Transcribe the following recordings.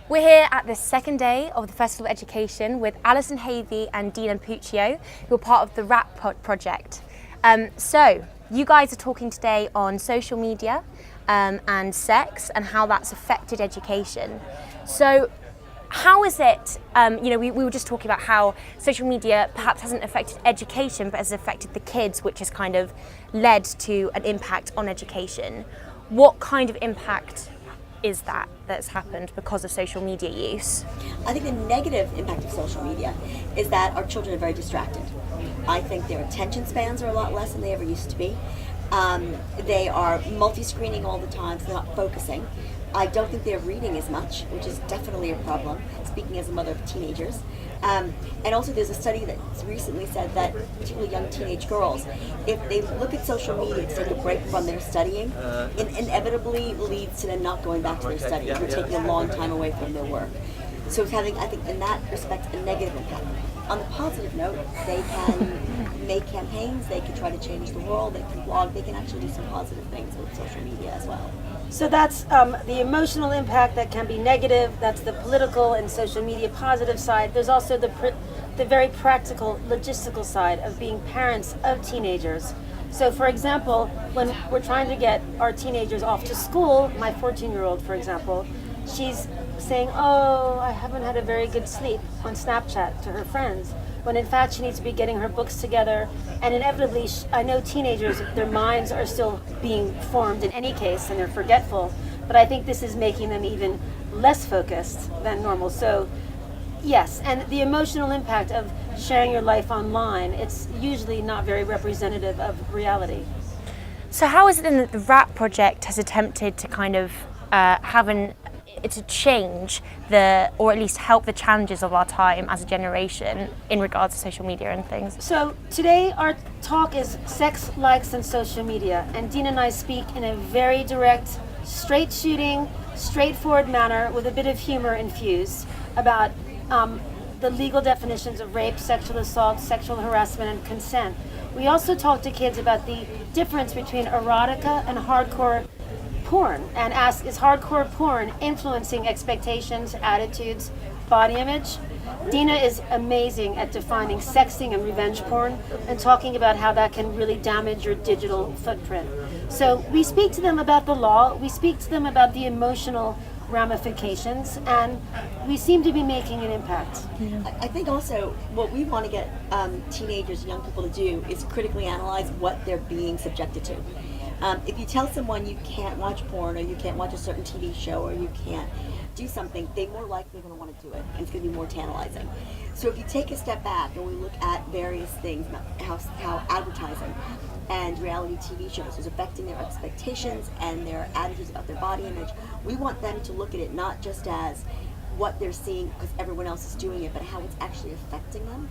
We're here at the second day of the Festival of Education with Allison Havey and Deana Puccio, who are part of the RAP project. So, you guys are talking today on social media and sex and how that's affected education. So, how is it, we were just talking about how social media perhaps hasn't affected education but has affected the kids, which has kind of led to an impact on education. What kind of impact is that's happened because of social media use? I think the negative impact of social media is that our children are very distracted. I think their attention spans are a lot less than they ever used to be. They are multi-screening all the time, so they're not focusing. I don't think they're reading as much, which is definitely a problem, speaking as a mother of teenagers. And also there's a study that recently said that particularly young teenage girls, if they look at social media to take a break from their studying, it inevitably leads to them not going back to their studies or taking a long time away from their work. So it's having, I think, in that respect, a negative impact. On the positive note, they can make campaigns, they can try to change the world, they can blog, they can actually do some positive things with social media as well. So that's the emotional impact that can be negative. That's the political and social media positive side. There's also the very practical, logistical side of being parents of teenagers. So for example, when we're trying to get our teenagers off to school, my 14-year-old, for example, she's saying, oh, I haven't had a very good sleep on Snapchat to her friends, when in fact she needs to be getting her books together. And inevitably, I know teenagers, their minds are still being formed in any case, and they're forgetful, but I think this is making them even less focused than normal. So yes, and the emotional impact of sharing your life online, it's usually not very representative of reality. So how is it then that the RAP project has attempted to kind of to change or at least help the challenges of our time as a generation in regards to social media and things? So today our talk is sex, likes, and social media, and Deana and I speak in a very direct, straight shooting, straightforward manner with a bit of humor infused about the legal definitions of rape, sexual assault, sexual harassment, and consent. We also talk to kids about the difference between erotica and hardcore porn, and ask, is hardcore porn influencing expectations, attitudes, body image? Deana is amazing at defining sexting and revenge porn and talking about how that can really damage your digital footprint. So we speak to them about the law, we speak to them about the emotional ramifications, and we seem to be making an impact. I think also what we want to get teenagers, young people to do is critically analyze what they're being subjected to. If you tell someone you can't watch porn or you can't watch a certain TV show or you can't do something, they more likely going to want to do it, and it's going to be more tantalizing. So if you take a step back and we look at various things, how advertising and reality TV shows is affecting their expectations and their attitudes about their body image, we want them to look at it not just as what they're seeing because everyone else is doing it, but how it's actually affecting them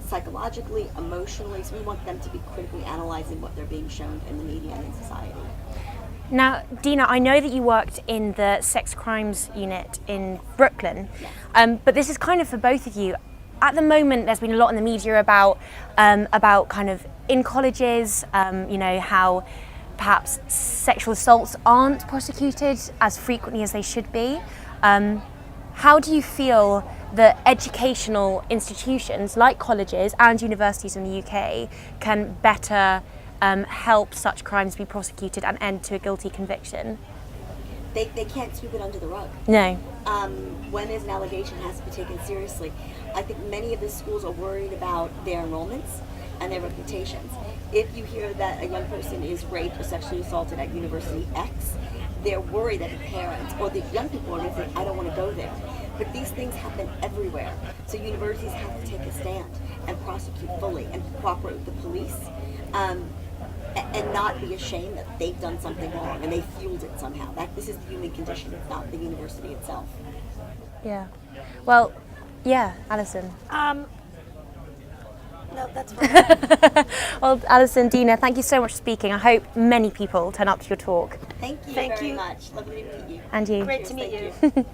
psychologically, emotionally. So we want them to be critically analyzing what they're being shown in the media and in society. Now, Deana, I know that you worked in the sex crimes unit in Brooklyn, but this is kind of for both of you. At the moment, there's been a lot in the media about kind of in colleges, how perhaps sexual assaults aren't prosecuted as frequently as they should be. How do you feel that educational institutions like colleges and universities in the UK can better help such crimes be prosecuted and end to a guilty conviction? They can't sweep it under the rug. No. When there's an allegation, it has to be taken seriously. I think many of the schools are worried about their enrollments and their reputations. If you hear that a young person is raped or sexually assaulted at University X, they're worried that the parents or the young people are going to think, I don't want to go there. But these things happen everywhere. So universities have to take a stand and prosecute fully and cooperate with the police and not be ashamed that they've done something wrong and they fueled it somehow. This is the human condition, it's not the university itself. Yeah. Well, yeah, Allison. No, that's fine. Well, Allison, Deana, thank you so much for speaking. I hope many people turn up to your talk. Thank you very much. Lovely to meet you. And you. Great to meet Thank you.